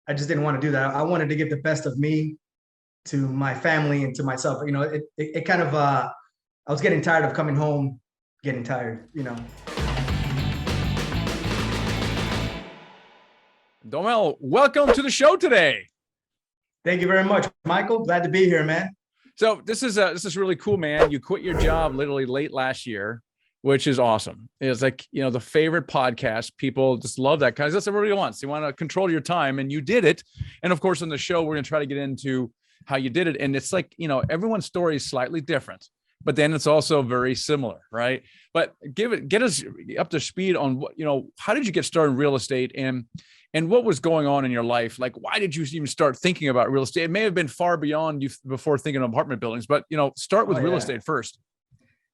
I just didn't want to do that. I wanted to give the best of me to my family and to myself. It kind of I was getting tired of coming home, getting tired. Duamel, welcome to the show today. Thank you very much, Michael. Glad to be here, man. So this is really cool, man. You quit your job literally late last year, which is awesome. It's like, the favorite podcast. People just love that because that's what everybody wants. You want to control your time, and you did it. And of course, on the show, we're going to try to get into how you did it. And it's like, everyone's story is slightly different, but then it's also very similar, right? But get us up to speed on what, how did you get started in real estate, and what was going on in your life? Like, why did you even start thinking about real estate? It may have been far beyond you before thinking of apartment buildings, but start with real estate first.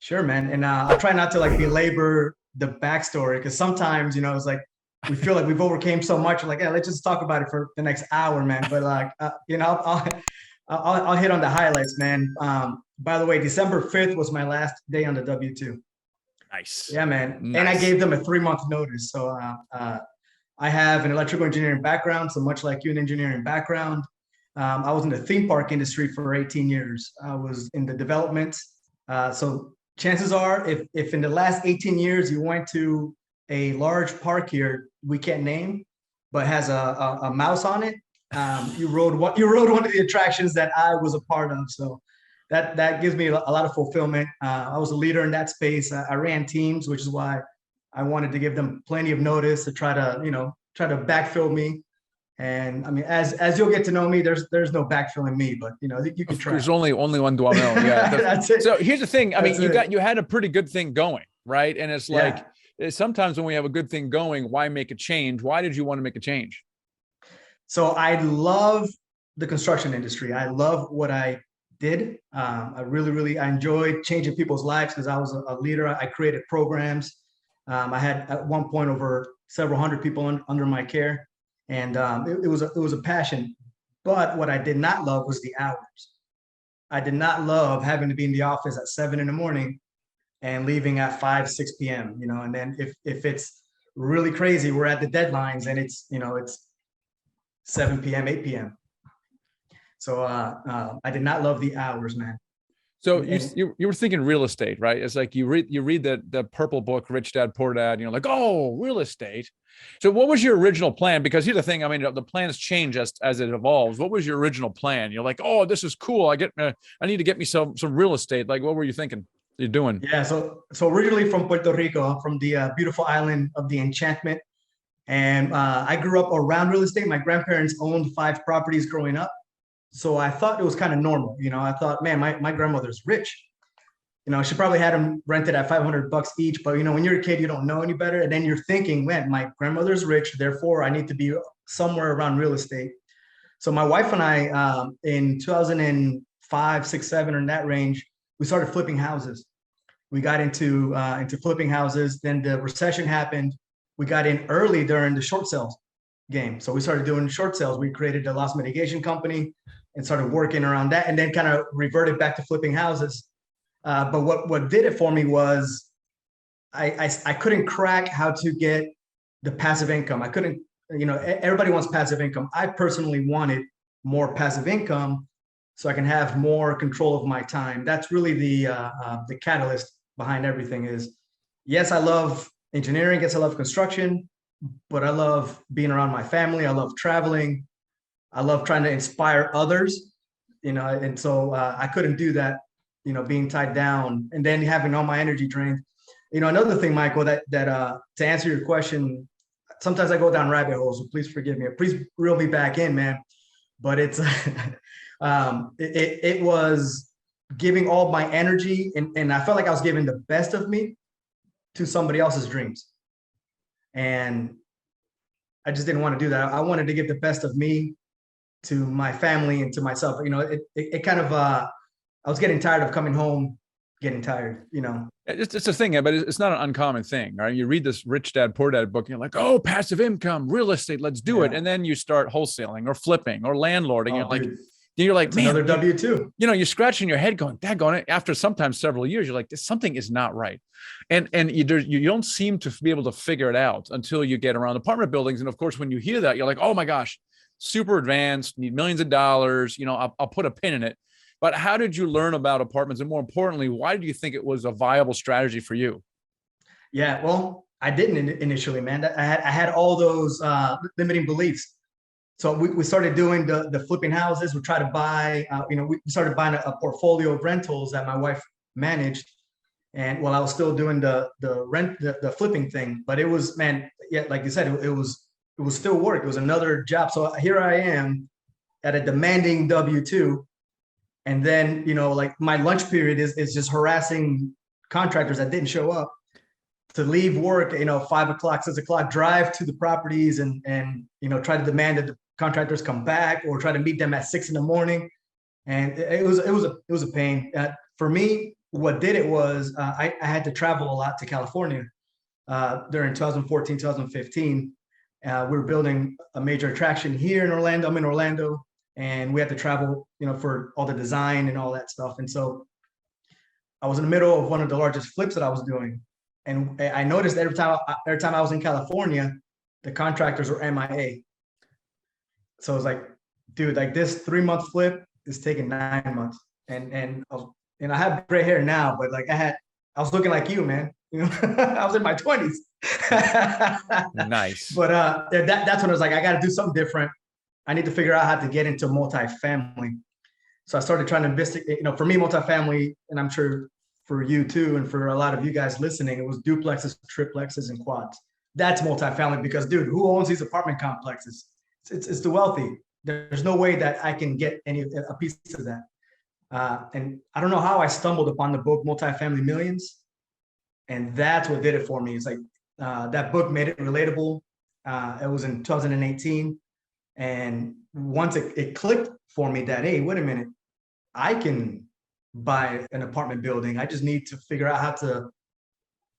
Sure, man. And I'll try not to belabor the backstory, because sometimes, it's like we feel like we've overcame so much. Like, yeah, let's just talk about it for the next hour, man. But I'll hit on the highlights, man. By the way, December 5th was my last day on the W-2. Nice. Yeah, man. Nice. And I gave them a 3-month notice. So I have an electrical engineering background. So much like you, an engineering background. I was in the theme park industry for 18 years. I was in the development. So chances are, if in the last 18 years you went to a large park here we can't name, but has a mouse on it, you rode one of the attractions that I was a part of. So that gives me a lot of fulfillment. I was a leader in that space. I ran teams, which is why I wanted to give them plenty of notice to try to backfill me. And I mean, as you'll get to know me, there's no backfilling me, but you can try. There's only one Duamel. Yeah. That's it. So here's the thing. I mean, That's you had a pretty good thing going, right? And it's like, sometimes when we have a good thing going, why make a change? Why did you want to make a change? So I love the construction industry. I love what I did. I really I enjoyed changing people's lives because I was a leader. I created programs. I had at one point over several hundred people under my care, and it was a passion. But what I did not love was the hours. I did not love having to be in the office at 7 a.m. and leaving at 5-6 p.m. And then if it's really crazy, we're at the deadlines and it's 7 p.m., 8 p.m. So I did not love the hours, man. So you were thinking real estate, right? It's like you read the purple book, Rich Dad, Poor Dad, and you're like, oh, real estate. So what was your original plan? Because here's the thing, I mean, the plans change as it evolves. What was your original plan? You're like, oh, this is cool. I need to get me some real estate. Like, what were you thinking you're doing? Yeah, so originally from Puerto Rico, from the beautiful island of the enchantment. And I grew up around real estate. My grandparents owned 5 properties growing up. So I thought it was kind of normal. I thought, man, my grandmother's rich. She probably had them rented at $500 each. But, when you're a kid, you don't know any better. And then you're thinking, man, my grandmother's rich. Therefore, I need to be somewhere around real estate. So my wife and I, in 2005, 6, 7, or in that range, we started flipping houses. We got into flipping houses. Then the recession happened. We got in early during the short sales game. So we started doing short sales. We created a loss mitigation company and started working around that, and then kind of reverted back to flipping houses. But what did it for me was I couldn't crack how to get the passive income. I couldn't, everybody wants passive income. I personally wanted more passive income so I can have more control of my time. That's really the catalyst behind everything is, yes, I love engineering. Yes, I love construction, but I love being around my family. I love traveling. I love trying to inspire others, and so I couldn't do that, being tied down and then having all my energy drained. Another thing, Michael, that to answer your question, sometimes I go down rabbit holes, so please forgive me. Please reel me back in, man. But it's it was giving all my energy, and I felt like I was giving the best of me to somebody else's dreams. And I just didn't want to do that. I wanted to give the best of me to my family and to myself. It kind of, I was getting tired of coming home, getting tired. It's a thing, but it's not an uncommon thing, right? You read this Rich Dad, Poor Dad book, and you're like, oh, passive income, real estate, let's do it. And then you start wholesaling or flipping or landlording. You're like, man, another W-2. You're scratching your head going, daggone it. After sometimes several years, you're like, something is not right. And you don't seem to be able to figure it out until you get around apartment buildings. And of course, when you hear that, you're like, oh my gosh, super advanced, need millions of dollars, I'll put a pin in it. But how did you learn about apartments? And more importantly, why do you think it was a viable strategy for you? Yeah, well, I didn't initially, man. I had all those limiting beliefs. So we started doing the flipping houses. We tried to buy, we started buying a portfolio of rentals that my wife managed, and while I was still doing the flipping thing. But it was, man, yeah, like you said, it was still work. It was another job. So here I am at a demanding W-2, and then like my lunch period is just harassing contractors that didn't show up, to leave work, 5 o'clock, 6 o'clock, drive to the properties and try to demand that the contractors come back, or try to meet them at 6 in the morning. And it was a pain. For me, what did it was I had to travel a lot to California during 2014, 2015. We were building a major attraction here in Orlando. I'm in Orlando, and we had to travel, for all the design and all that stuff. And so I was in the middle of one of the largest flips that I was doing. And I noticed every time I was in California, the contractors were MIA. So I was like, dude, like this 3-month flip is taking 9 months. And I have gray hair now, but like I was looking like you, man. I was in my 20s. Nice. But that's when I was like, I got to do something different. I need to figure out how to get into multifamily. So I started trying to investigate, for me, multifamily, and I'm sure for you too, and for a lot of you guys listening, it was duplexes, triplexes, and quads. That's multifamily because, dude, who owns these apartment complexes? It's the wealthy. There's no way that I can get a piece of that. And I don't know how I stumbled upon the book Multifamily Millions, and that's what did it for me. It's like that book made it relatable. It was in 2018, and once it clicked for me that, hey, wait a minute, I can buy an apartment building. I just need to figure out how to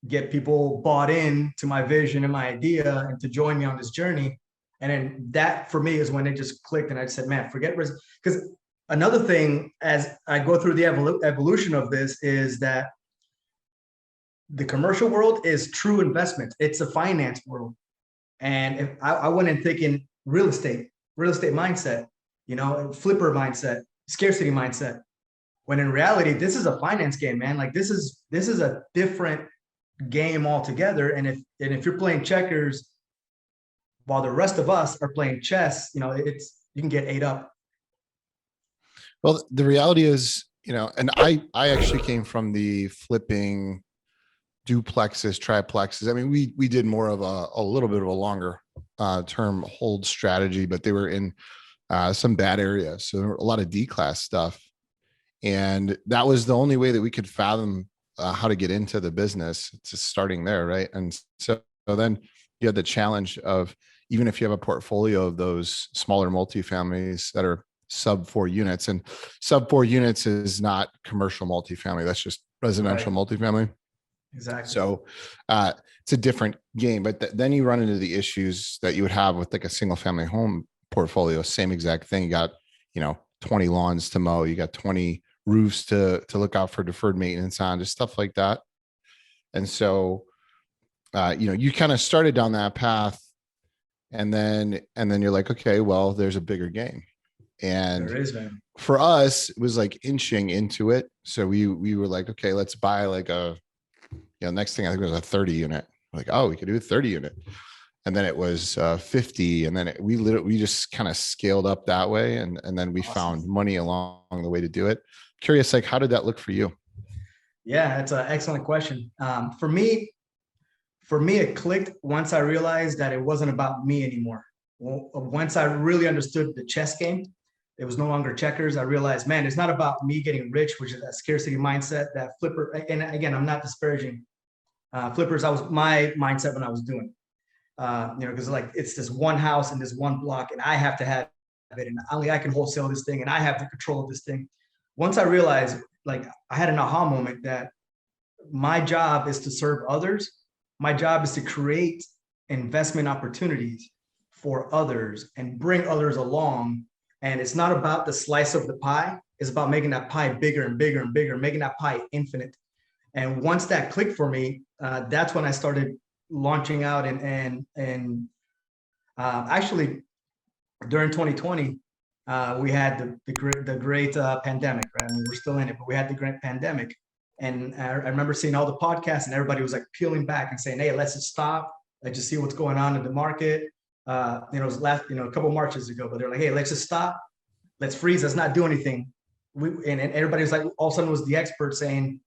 get people bought in to my vision and my idea and to join me on this journey. And then that for me is when it just clicked, and I said, man, forget risk. Because another thing, as I go through the evolution of this, is that the commercial world is true investment. It's a finance world. And if I went in thinking real estate mindset, flipper mindset, scarcity mindset, when in reality, this is a finance game, man. Like this is a different game altogether. And if you're playing checkers while the rest of us are playing chess, you can get ate up. Well, the reality is, and I actually came from the flipping duplexes, triplexes. I mean, we did more of a little bit of a longer term hold strategy, but they were in some bad areas. So there were a lot of D-class stuff. And that was the only way that we could fathom how to get into the business, just starting there, right? And so then you had the challenge of, even if you have a portfolio of those smaller multifamilies that are sub 4 units, and sub 4 units is not commercial multifamily, that's just residential multifamily. Exactly. So it's a different game, but then you run into the issues that you would have with like a single family home portfolio. Same exact thing. You got, 20 lawns to mow, you got 20 roofs to look out for deferred maintenance on, just stuff like that. And so, you kind of started down that path, and then you're like, okay, well, there's a bigger game. And there is, man. For us, it was like inching into it. So we were like, okay, let's buy like next thing I think was a 30 unit. Like, oh, we could do a 30 unit. And then it was 50. And then we just kind of scaled up that way. And then we found money along the way to do it. Curious, like, how did that look for you? Yeah, that's an excellent question. For me, it clicked once I realized that it wasn't about me anymore. Once I really understood the chess game, it was no longer checkers. I realized, man, it's not about me getting rich, which is that scarcity mindset, that flipper. And again, I'm not disparaging flippers. That was my mindset when I was doing, because like it's this one house in this one block, and I have to have it, and only I can wholesale this thing, and I have the control of this thing. Once I realized, like, I had an aha moment that my job is to serve others. My job is to create investment opportunities for others and bring others along. And it's not about the slice of the pie. It's about making that pie bigger and bigger and bigger, making that pie infinite. And once that clicked for me, that's when I started launching out and actually during 2020, we had the great pandemic, right? I mean, we're still in it, but we had the great pandemic. And I remember seeing all the podcasts and everybody was like peeling back and saying, hey, let's just stop. Let's just see what's going on in the market. It was a couple of Marches ago, but they're like, hey, let's just stop. Let's freeze. Let's not do anything. And everybody was like, all of a sudden was the expert saying,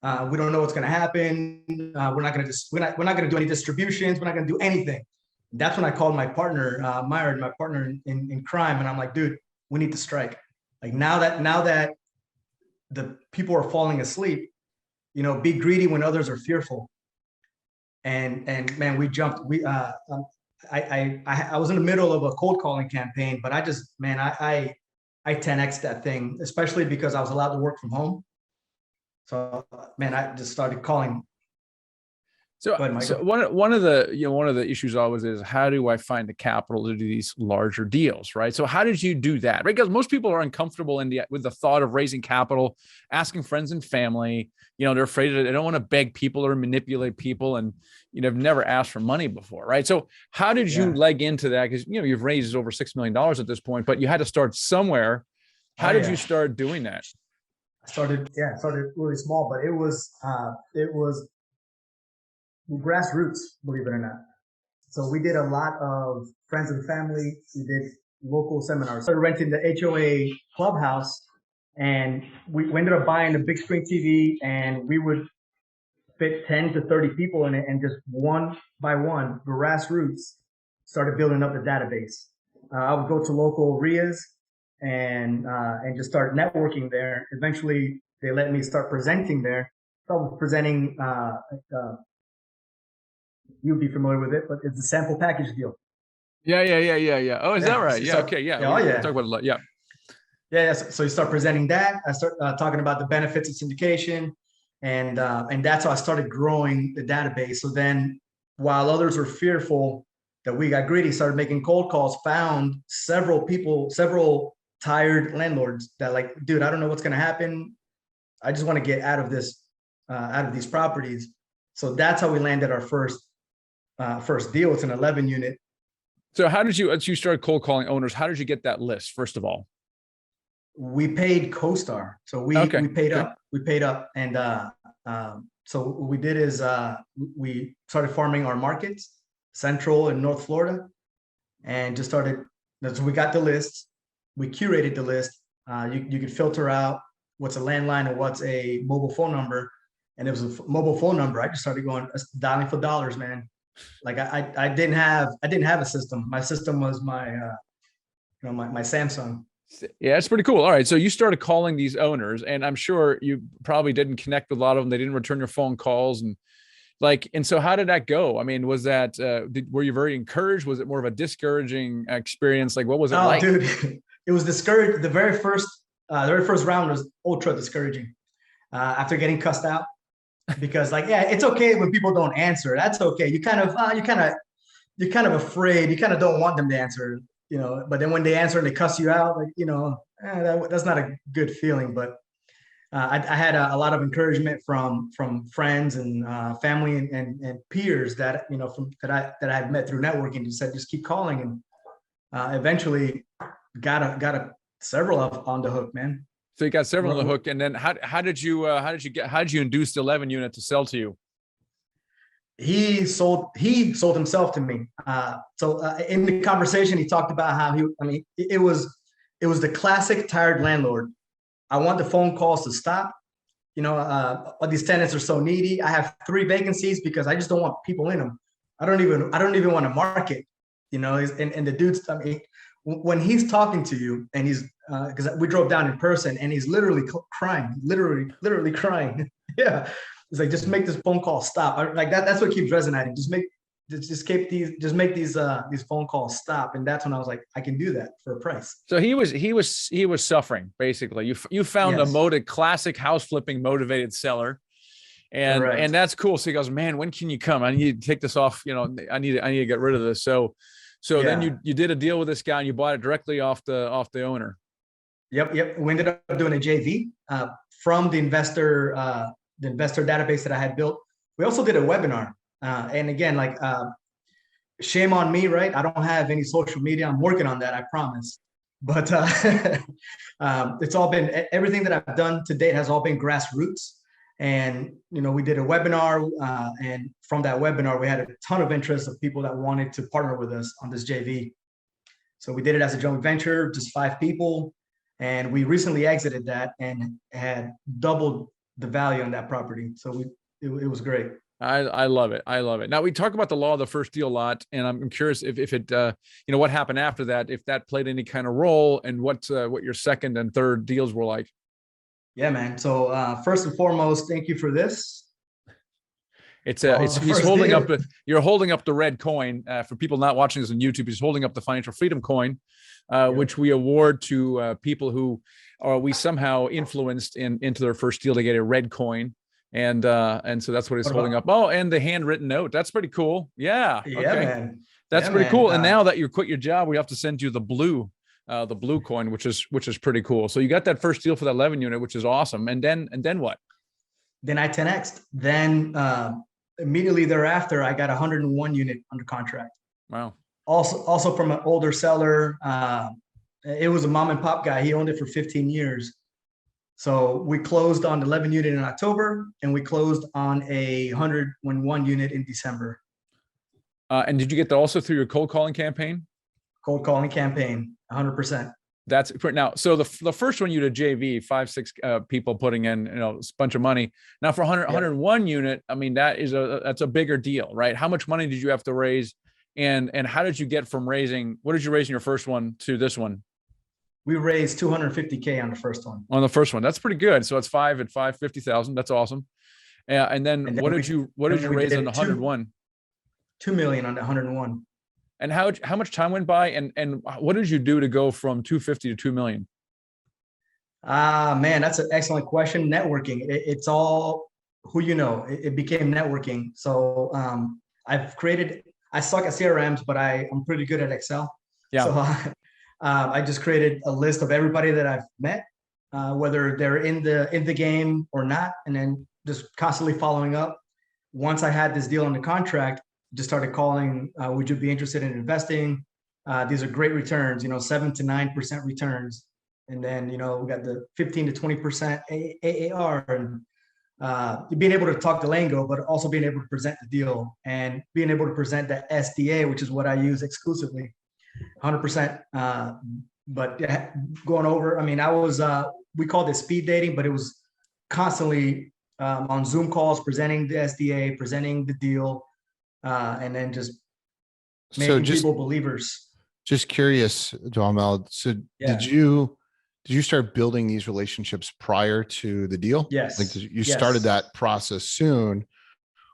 we don't know what's going to happen. We're not going to do any distributions. We're not going to do anything. That's when I called my partner, Myron, my partner in crime. And I'm like, dude, we need to strike. Like now that the people are falling asleep, be greedy when others are fearful. And man, we jumped. I was in the middle of a cold calling campaign, but I 10x that thing, especially because I was allowed to work from home. So man, I just started calling. So one of the issues always is, how do I find the capital to do these larger deals, right? So how did you do that? Right? Because most people are uncomfortable with the thought of raising capital, asking friends and family. They're afraid they don't want to beg people or manipulate people, and have never asked for money before, right? So how did you leg into that? Because you've raised over $6 million at this point, but you had to start somewhere. How did you start doing that? I started really small, but it was grassroots, believe it or not. So we did a lot of friends and family. We did local seminars. Started renting the HOA clubhouse, and we ended up buying a big screen TV, and we would fit 10 to 30 people in it, and just one by one, grassroots, started building up the database. I would go to local RIAs and just start networking there. Eventually, they let me start presenting there. So I was presenting. You'd be familiar with it, but it's a sample package deal. Yeah. Oh, is that right? Yeah. Okay. Yeah. Talk about it a lot. Yeah. Yeah. So you start presenting that. I start talking about the benefits of syndication, and that's how I started growing the database. So then, while others were fearful that we got greedy, started making cold calls. Found several tired landlords that like, dude, I don't know what's going to happen. I just want to get out of these properties. So that's how we landed our first deal. It's an 11 unit. So how did as you started cold calling owners, how did you get that list? First of all, we paid CoStar. So we paid up. We paid up. And so what we did is we started farming our markets, Central and North Florida, and just started. So we got the list. We curated the list. You could filter out what's a landline and what's a mobile phone number. And it was a mobile phone number. I just started dialing for dollars, man. Like I didn't have a system. My system was my Samsung. Yeah, it's pretty cool. All right. So you started calling these owners, and I'm sure you probably didn't connect with a lot of them. They didn't return your phone calls. And so how did that go? I mean, was that, were you very encouraged? Was it more of a discouraging experience? Like, what was it like? Dude, it was discouraged. The very first round was ultra discouraging. After getting cussed out, because it's okay when people don't answer. That's okay. You're kind of afraid. You kind of don't want them to answer, but then when they answer and they cuss you out, that's not a good feeling. But I had a lot of encouragement from friends and family and peers that that I had met through networking, who said just keep calling, and eventually got several on the hook, man. So you got several on the hook, and then how did you induce the 11 unit to sell to you? He sold himself to me. So in the conversation, he talked about how it was the classic tired landlord. I want the phone calls to stop. These tenants are so needy. I have 3 vacancies because I just don't want people in them. I don't even want to market. And the dude's, when he's talking to you, and he's because we drove down in person, and he's literally crying, literally crying. Yeah, he's like, just make this phone call stop. That's what keeps resonating. Just make these phone calls stop. And that's when I was like, I can do that for a price. So he was suffering, basically. You found a classic house flipping motivated seller. And that's cool. So he goes, man, when can you come? I need to take this off. I need to get rid of this. So then you did a deal with this guy, and you bought it directly off the owner. Yep. We ended up doing a JV from the investor database that I had built. We also did a webinar. And again, shame on me, right? I don't have any social media. I'm working on that, I promise. But it's all been, everything that I've done to date has all been grassroots. And, we did a webinar, and from that webinar, we had a ton of interest of people that wanted to partner with us on this JV. So we did it as a joint venture, just 5 people. And we recently exited that and had doubled the value on that property. So it was great. I love it. I love it. Now we talk about the law of the first deal a lot, and I'm curious if it, what happened after that, if that played any kind of role, and what your second and third deals were like. Yeah, man. So first and foremost, thank you for this. He's holding up. You're holding up the red coin for people not watching this on YouTube. He's holding up the financial freedom coin, which we award to people who we somehow influenced into their first deal to get a red coin. And so that's what he's holding up. Oh, and the handwritten note. That's pretty cool. Yeah. Yeah, okay. man. That's pretty cool. And now that you quit your job, we have to send you the blue coin, which is pretty cool. So you got that first deal for that 11 unit, which is awesome. And then what? Then I 10X'd. Then immediately thereafter, I got 101 unit under contract. Wow. Also from an older seller. It was a mom and pop guy. He owned it for 15 years. So we closed on 11 unit in October, and we closed on a 101 unit in December. And did you get that also through your cold calling campaign? Cold calling campaign, 100%. That's now. So the first one you did JV, 5-6 people putting in, a bunch of money. Now for 101 unit, I mean, that's a bigger deal, right? How much money did you have to raise? And how did you get from what did you raise in your first one to this one? We raised $250K on the first one. On the first one, that's pretty good. So it's 50,000. That's awesome. And then what did you raise on the 101? 2 million on the 101. And how much time went by, and what did you do to go from 250 to 2 million? Man, that's an excellent question. Networking. It's all who you know. It became networking. So I suck at CRMs, but I'm pretty good at Excel. Yeah. So I just created a list of everybody that I've met, whether they're in the game or not, and then just constantly following up. Once I had this deal on the contract, just started calling. Would you be interested in investing? These are great returns, 7 to 9% returns, and then we got the 15 to 20% AAR, and being able to talk the lingo, but also being able to present the deal and being able to present the SDA, which is what I use exclusively. 100%. But going over, I mean, we called it speed dating, but it was constantly on Zoom calls, presenting the SDA, presenting the deal, and then just making people believers. Just curious, Duamel. So did you start building these relationships prior to the deal? Yes. Like you started that process soon.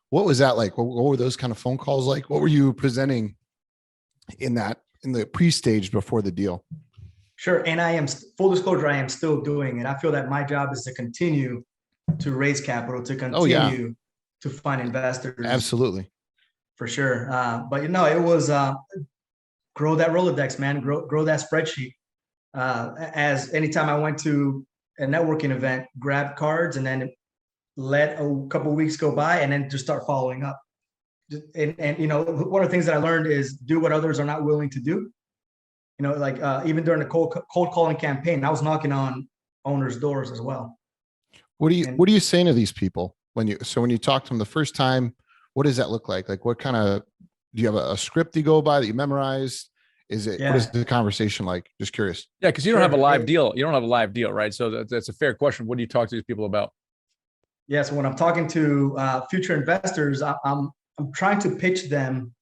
What was that like? What were those kind of phone calls like? What were you presenting in the pre-stage before the deal? Sure. And full disclosure, I am still doing it. I feel that my job is to continue to raise capital, to continue to find investors. Absolutely. For sure. But it was grow that Rolodex, man, grow that spreadsheet. As anytime I went to a networking event, grab cards and then let a couple of weeks go by and then just start following up. And one of the things that I learned is do what others are not willing to do. Even during the cold calling campaign, I was knocking on owners' doors as well. What are you saying to these people when you talk to them the first time? What does that look like? Like, what kind of, do you have a script you go by that you memorize? What is the conversation like? Just curious. Yeah. Cause you don't have a live deal. You don't have a live deal, right? So that's a fair question. What do you talk to these people about? Yeah. So when I'm talking to future investors, I'm trying to pitch them.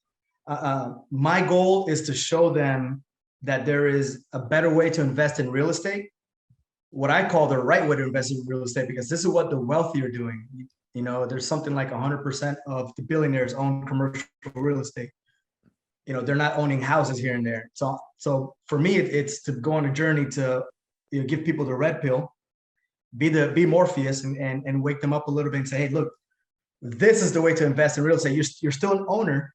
My goal is to show them that there is a better way to invest in real estate, what I call the right way to invest in real estate, because this is what the wealthy are doing. There's something like 100% of the billionaires own commercial real estate. They're not owning houses here and there. So for me, it's to go on a journey to give people the red pill, be Morpheus, and wake them up a little bit and say, hey, look, this is the way to invest in real estate. You're still an owner.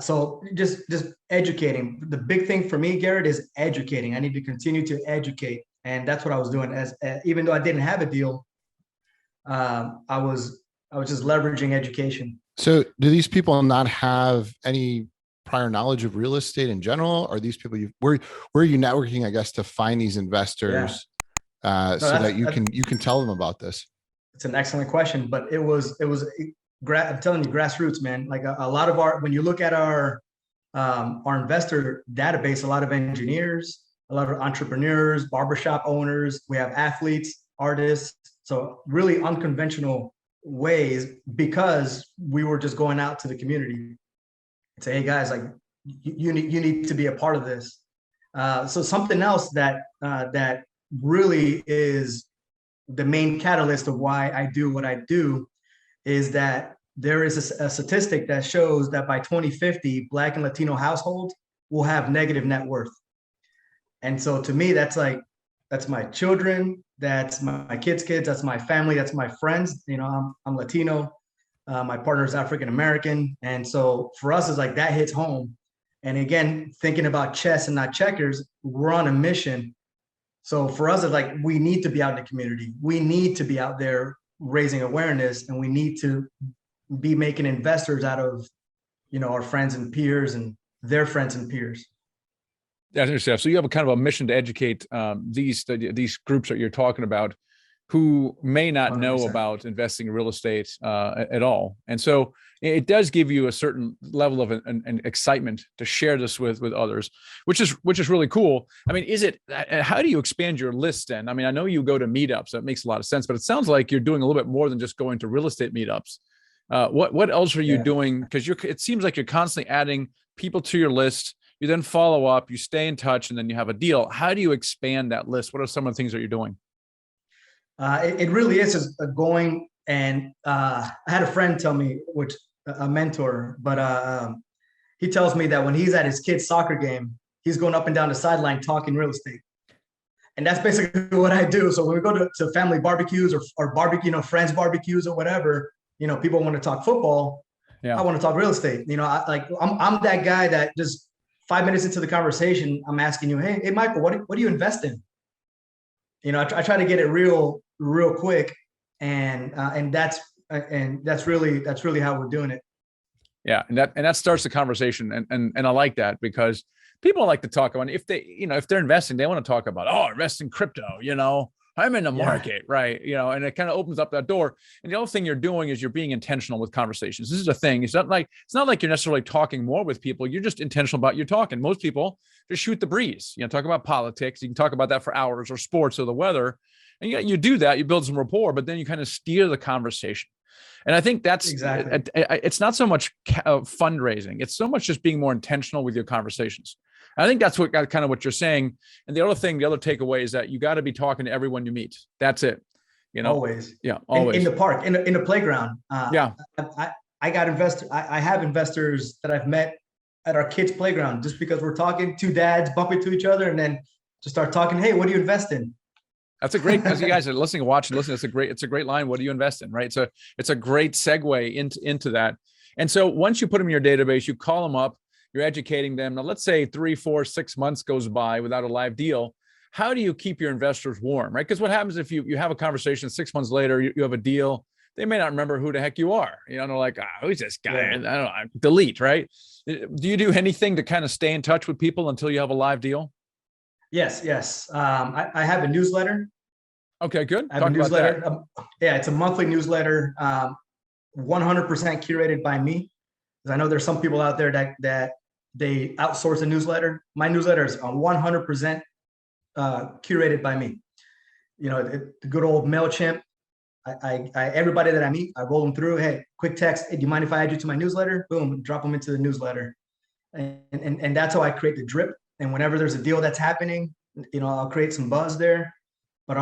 So just educating. The big thing for me, Garrett, is educating. I need to continue to educate. And that's what I was doing. Even though I didn't have a deal, I was just leveraging education. So do these people not have any prior knowledge of real estate in general? Are these people where are you networking, I guess, to find these investors No, so that you can tell them about this? it's an excellent question, but I'm telling you, grassroots, man. Like a lot of when you look at our investor database, a lot of engineers, a lot of entrepreneurs, barbershop owners, we have athletes, artists. So really unconventional ways, because we were just going out to the community and say, hey guys, like you need to be a part of this. So something else that really is the main catalyst of why I do what I do is that there is a statistic that shows that by 2050, Black and Latino households will have negative net worth. And so to me, that's my children, that's my kids' kids, that's my family, that's my friends. You know, I'm Latino, my partner is African American, and so for us, it's like that hits home. And again, thinking about chess and not checkers, we're on a mission. So for us, it's like we need to be out in the community. We need to be out there raising awareness, and we need to be making investors out of, you know, our friends and peers and their friends and peers. That's interesting. So you have a kind of a mission to educate these groups that you're talking about, who may not know 100%. about investing in real estate at all. And so it does give you a certain level of an excitement to share this with others, which is really cool. I mean, how do you expand your list then? I mean, I know you go to meetups, that makes a lot of sense, but it sounds like you're doing a little bit more than just going to real estate meetups. What else are you doing? Because it seems like you're constantly adding people to your list. You then follow up, you stay in touch, and then you have a deal. How do you expand that list? What are some of the things that you're doing? It really is just going, and I had a friend tell me, which a mentor, but he tells me that when he's at his kid's soccer game, he's going up and down the sideline talking real estate. And that's basically what I do. So when we go to family barbecues or barbecue, you know, friends barbecues or whatever, you know, people want to talk football. Yeah. I want to talk real estate. You know, I'm that guy that just 5 minutes into the conversation, I'm asking you, hey, Michael, what do you invest in? You know, I try to get it real quick, and that's really how we're doing it. Yeah, and that starts the conversation, and I like that, because people like to talk about, if they're investing, they want to talk about, invest in crypto, you know, I'm in the market, right? You know, and it kind of opens up that door. And the other thing you're doing is you're being intentional with conversations. This is a thing. It's not like you're necessarily talking more with people. You're just intentional about your talking. Most people just shoot the breeze, you know, talk about politics. You can talk about that for hours, or sports, or the weather. And you do that, you build some rapport, but then you kind of steer the conversation. And I think that's exactly. It's not so much fundraising. It's so much just being more intentional with your conversations. I think that's what you're saying. And the other takeaway is that you got to be talking to everyone you meet. That's it. You know, always. Yeah. Always. In the park, in the playground. I got investors. I have investors that I've met at our kids' playground, just because we're talking, two dads bump into each other and then just start talking. Hey, what do you invest in? That's a great, as you guys are listening, watching, listening, it's a great line. What do you invest in? Right. So it's a great segue into that. And so once you put them in your database, you call them up, you're educating them. Now, let's say 3, 4, 6 months goes by without a live deal. How do you keep your investors warm? Right. Because what happens if you have a conversation 6 months later, you have a deal, they may not remember who the heck you are. You know, they're like, who's this guy? Yeah. I don't know. Delete. Right. Do you do anything to kind of stay in touch with people until you have a live deal? Yes. I have a newsletter. Okay, good. I have a newsletter. It's a monthly newsletter, 100% curated by me. Because I know there's some people out there that they outsource a newsletter. My newsletter is 100% curated by me. You know, the good old MailChimp. I everybody that I meet, I roll them through. Hey, quick text. Hey, do you mind if I add you to my newsletter? Boom, drop them into the newsletter. And that's how I create the drip. And whenever there's a deal that's happening, you know, I'll create some buzz there. But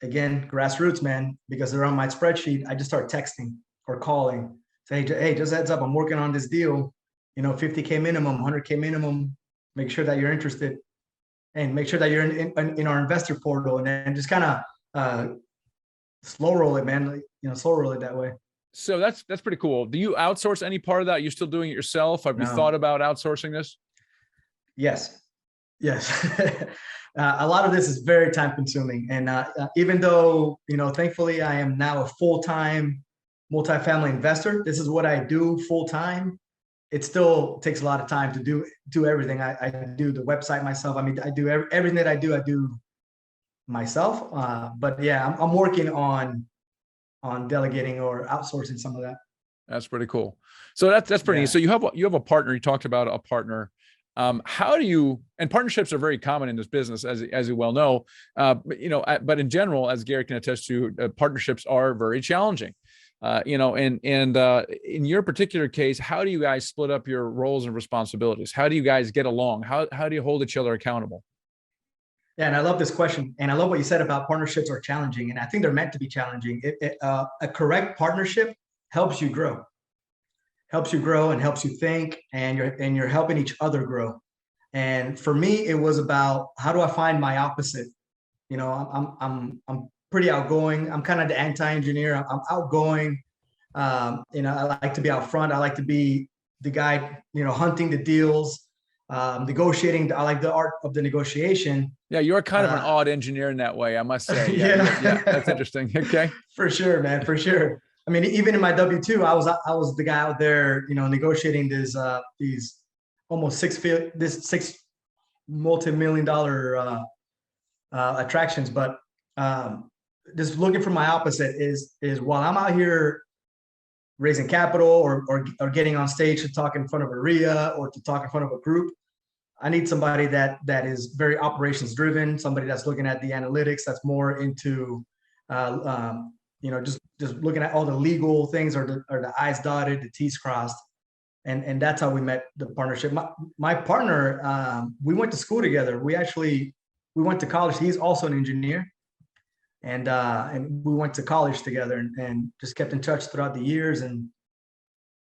again, grassroots, man, because they're on my spreadsheet, I just start texting or calling. Say, hey, just heads up, I'm working on this deal, you know, 50K minimum, 100K minimum. Make sure that you're interested, and make sure that you're in our investor portal, and then just kind of slow roll it, man. You know, slow roll it that way. So that's pretty cool. Do you outsource any part of that? You're still doing it yourself? Have you thought about outsourcing this? Yes. A lot of this is very time consuming. And even though, you know, thankfully I am now a full-time multifamily investor, this is what I do full time. it still takes a lot of time to do everything. I do the website myself. I mean, I do everything that I do myself. But yeah, I'm working on delegating or outsourcing some of that. That's pretty cool. So that's pretty neat. So you have a partner. You talked about a partner. How do you, and partnerships are very common in this business, as you well know, but in general, as Gary can attest to, partnerships are very challenging. And in your particular case, how do you guys split up your roles and responsibilities? How do you guys get along? How do you hold each other accountable? Yeah, and I love this question, and I love what you said about partnerships are challenging, and I think they're meant to be challenging. A correct partnership helps you grow, and helps you think, and you're helping each other grow. And for me, it was about, how do I find my opposite? I'm pretty outgoing. I'm kind of the anti-engineer. I'm outgoing. I like to be out front. I like to be the guy, hunting the deals, negotiating. I like the art of the negotiation. Yeah, you're kind of an odd engineer in that way, I must say. Yeah, that's interesting. Okay. For sure, man, for sure. I mean, even in my W-2, I was the guy out there, negotiating these almost six multi-million-dollar attractions. But just looking for my opposite is while I'm out here raising capital or getting on stage to talk in front of a RIA or to talk in front of a group, I need somebody that is very operations driven, somebody that's looking at the analytics, that's more into just looking at all the legal things, or the I's dotted, the T's crossed. And that's how we met the partnership. My partner, we went to school together. We went to college. He's also an engineer. And we went to college together and just kept in touch throughout the years. And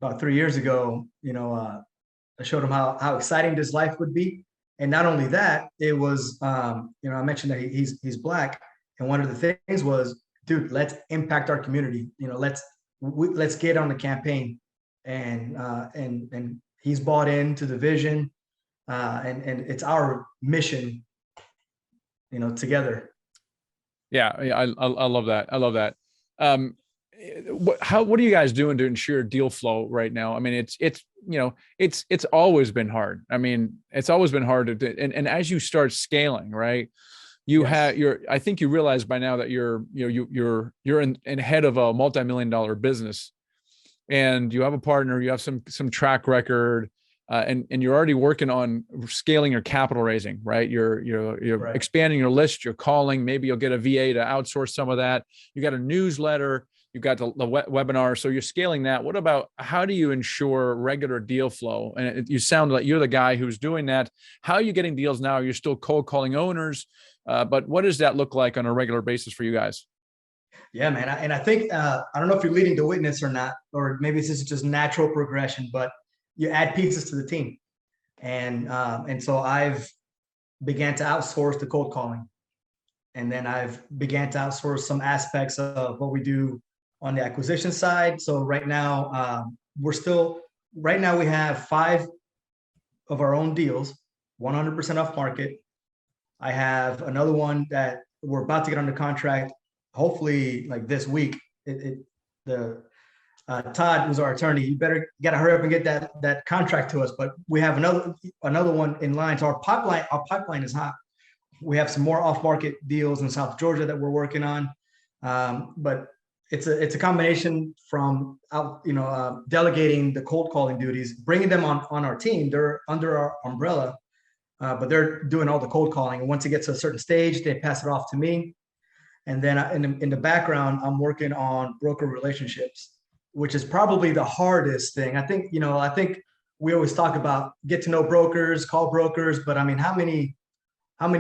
about 3 years ago, I showed him how exciting this life would be. And not only that, it was, I mentioned that he's Black. And one of the things was, dude, let's impact our community. Let's get on the campaign. And he's bought into the vision. And it's our mission, together. Yeah, I love that. I love that. What are you guys doing to ensure deal flow right now? I mean, it's always been hard. I mean, it's always been hard and as you start scaling, right? I think you realize by now that you're in head of a multi-million-dollar business, and you have a partner, you have some track record, and you're already working on scaling your capital raising, right? You're right. Expanding your list, you're calling, maybe you'll get a VA to outsource some of that. You got a newsletter, you've got the webinar. So you're scaling that. What about, how do you ensure regular deal flow? And you sound like you're the guy who's doing that. How are you getting deals now? You're still cold calling owners, but what does that look like on a regular basis for you guys? Yeah, man. And I think, I don't know if you're leading the witness or not, or maybe this is just natural progression, but you add pieces to the team. And so I've began to outsource the cold calling. And then I've began to outsource some aspects of what we do on the acquisition side. So right now, we have 5 of our own deals, 100% off market. I have another one that we're about to get under contract, hopefully like this week. Todd, who's our attorney, you gotta hurry up and get that contract to us. But we have another one in line. So our pipeline is hot. We have some more off-market deals in South Georgia that we're working on. But it's a combination from delegating the cold calling duties, bringing them on our team. They're under our umbrella, but they're doing all the cold calling. And once it gets to a certain stage, they pass it off to me. And then in the background, I'm working on broker relationships, which is probably the hardest thing. I think we always talk about get to know brokers, call brokers, but I mean, how many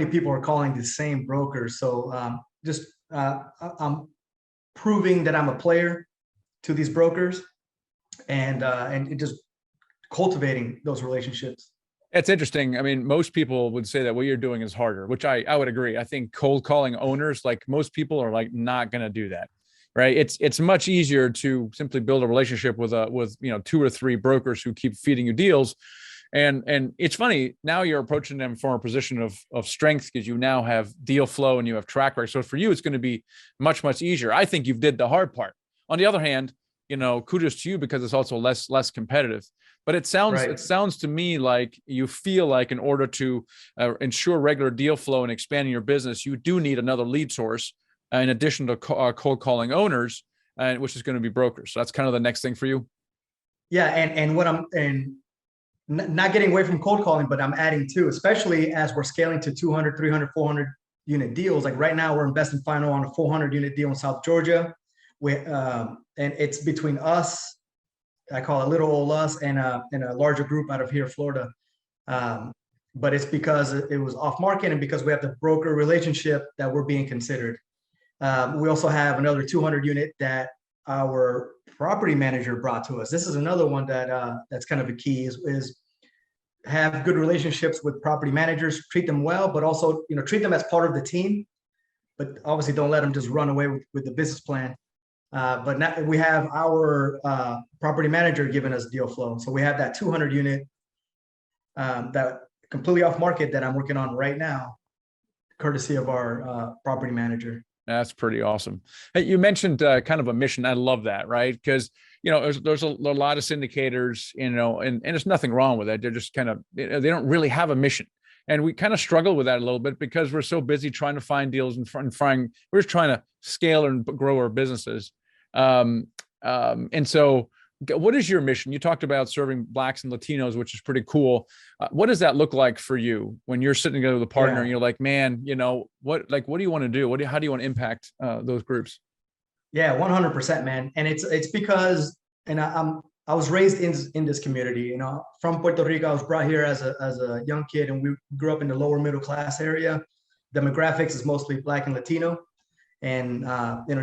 people are calling the same brokers? So I'm proving that I'm a player to these brokers, and just cultivating those relationships. It's interesting. I mean, most people would say that what you're doing is harder, which I would agree. I think cold calling owners, like most people are like not going to do that. Right. It's much easier to simply build a relationship with 2 or 3 brokers who keep feeding you deals. And it's funny, now you're approaching them from a position of strength because you now have deal flow and you have track record. So for you, it's going to be much, much easier. I think you've did the hard part. On the other hand, kudos to you, because it's also less competitive. But it sounds to me like you feel like in order to ensure regular deal flow and expanding your business, you do need another lead source in addition to cold calling owners, which is going to be brokers. So that's kind of the next thing for you. Yeah, and not getting away from cold calling, but I'm adding too, especially as we're scaling to 200, 300, 400 unit deals. Like right now, we're investing final on a 400 unit deal in South Georgia. And it's between us, I call it little old us, and a larger group out of here, Florida. But it's because it was off market and because we have the broker relationship that we're being considered. We also have another 200 unit that our property manager brought to us. This is another one that's kind of a key is have good relationships with property managers, treat them well, but also, treat them as part of the team, but obviously don't let them just run away with the business plan. But now we have our property manager giving us deal flow. So we have that 200 unit that completely off market that I'm working on right now, courtesy of our property manager. That's pretty awesome. Hey, you mentioned kind of a mission. I love that, right? Because there's a lot of syndicators, and there's nothing wrong with it. They're just kind of, they don't really have a mission, and we kind of struggle with that a little bit because we're so busy trying to find deals and we're just trying to scale and grow our businesses. And so, what is your mission? You talked about serving Blacks and Latinos, which is pretty cool. What does that look like for you when you're sitting together with a partner and you're like, man, what do you want to do? How do you want to impact those groups? Yeah, 100%, man. And it's because, and I was raised in this community, from Puerto Rico. I was brought here as a young kid, and we grew up in the lower middle class area. Demographics is mostly Black and Latino. And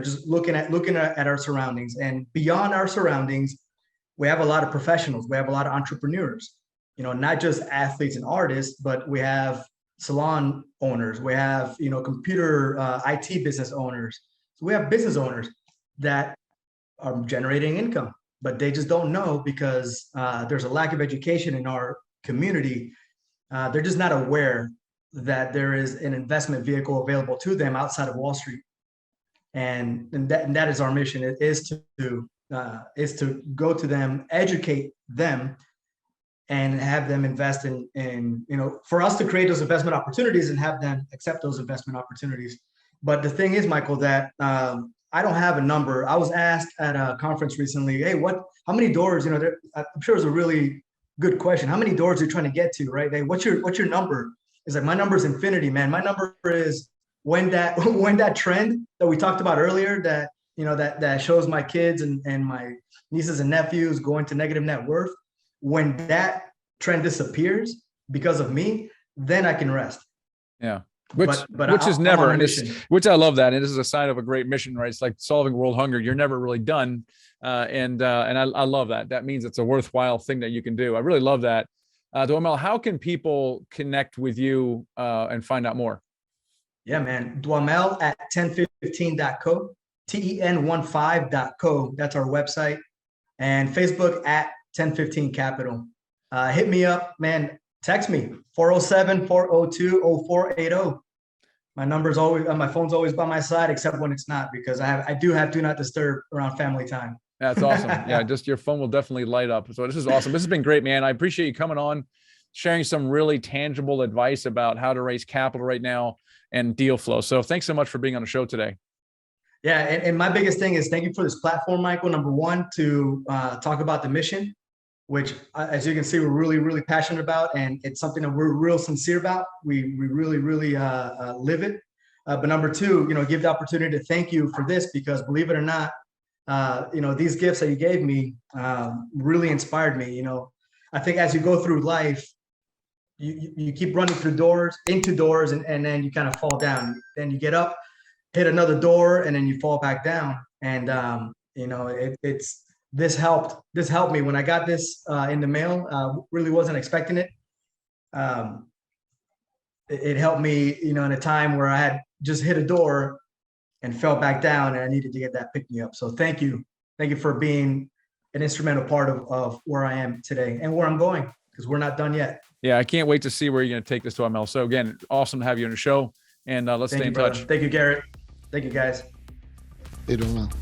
just looking at our surroundings, and beyond our surroundings, we have a lot of professionals. We have a lot of entrepreneurs, not just athletes and artists, but we have salon owners. We have, computer IT business owners. So we have business owners that are generating income, but they just don't know because there's a lack of education in our community. They're just not aware that there is an investment vehicle available to them outside of Wall Street. And that is our mission. It is to go to them, educate them, and have them invest in for us to create those investment opportunities and have them accept those investment opportunities. But the thing is, Michael, that I don't have a number. I was asked at a conference recently, hey, how many doors, I'm sure it's a really good question. How many doors are you trying to get to, right? Hey, what's your number? It's like, my number is infinity, man. My number is when that trend that we talked about earlier, that shows my kids and my nieces and nephews going to negative net worth, when that trend disappears because of me, then I can rest. Yeah. Which is never, which I love that. And this is a sign of a great mission, right? It's like solving world hunger. You're never really done. And I love that. That means it's a worthwhile thing that you can do. I really love that. Duamel, how can people connect with you and find out more? Yeah, man. Duamel at 1015.co, TEN15.co. That's our website. And Facebook at 1015 Capital. Hit me up, man. Text me 407-402-0480. My number's always, my phone's always by my side, except when it's not, because I do have do not disturb around family time. That's awesome. Yeah, just your phone will definitely light up. So this is awesome. This has been great, man. I appreciate you coming on, sharing some really tangible advice about how to raise capital right now and deal flow. So thanks so much for being on the show today. Yeah, and my biggest thing is thank you for this platform, Michael. Number one, to talk about the mission, which, as you can see, we're really, really passionate about, and it's something that we're real sincere about. We really, really live it. But number two, give the opportunity to thank you for this, because believe it or not, these gifts that you gave me really inspired me. I think as you go through life, you keep running through doors, into doors, and then you kind of fall down. Then you get up, hit another door, and then you fall back down. And this helped me when I got this in the mail. Really wasn't expecting it. It helped me, in a time where I had just hit a door and fell back down, and I needed to get that pick me up. So thank you for being an instrumental part of where I am today and where I'm going, because we're not done yet. Yeah, I can't wait to see where you're going to take this to, Duamel. So again, awesome to have you on the show, and let's stay in touch. Thank you, Garrett. Thank you, guys. Hey, Duamel.